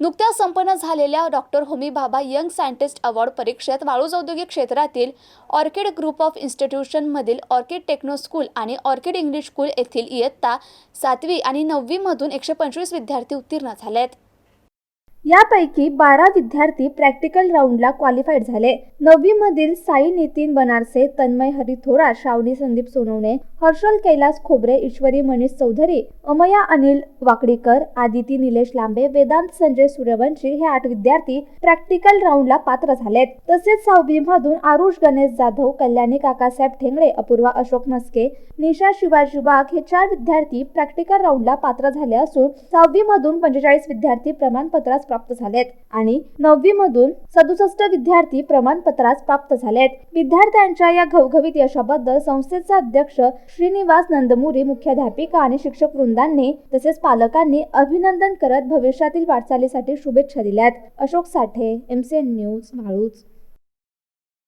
नुकत्याच संपन्न झालेल्या doctor Homi Bhabha young scientist award परीक्षेत वाळूज औद्योगिक क्षेत्रातील ऑर्किड ग्रुप ऑफ इन्स्टिट्यूशनमधील ऑर्किड टेक्नो स्कूल आणि ऑर्किड इंग्लिश स्कूल येथील इयत्ता 7वी आणि 9वी मधून 125 विद्यार्थी उत्तीर्ण झालेत। यापैकी 12 विद्यार्थी प्रॅक्टिकल राऊंडला क्वालिफाईड झाले। 9वी मधील साई नितीन बनारसे, तन्मय हरी थोरात, श्रावणी संदीप सोनवणे, हर्षल कैलास खोबरे, ईश्वरी मनीष चौधरी, अमया अनिल वाकडीकर, आदिती निलेश लांबे, वेदांत संजय सूर्यवंशी हे 8 विद्यार्थी प्रॅक्टिकल राऊंडला पात्र झालेत। तसेच 6वी मधून आरुष गणेश जाधव, कल्याणी काकासाहेब ठेंगळे, अपूर्वा अशोक मस्के, निशा शिवाजी वाघ हे 4 विद्यार्थी प्रॅक्टिकल राऊंडला पात्र झाले असून 6वी मधून 45 विद्यार्थी प्रमाणपत्रास प्राप्त झालेत आणि 9वी मधून 67 विद्यार्थी प्रमाणपत्रास प्राप्त झालेत। विद्यार्थ्यांच्या या घवघवीत यशाबद्दल संस्थेचे अध्यक्ष श्रीनिवास नंदमुरी, मुख्याध्यापिका आणि शिक्षक वृंदांनी तसेच पालकांनी अभिनंदन करत भविष्यातील वाटचालीसाठी शुभेच्छा दिल्यात। अशोक साठे, MCN न्यूज, वाळूज।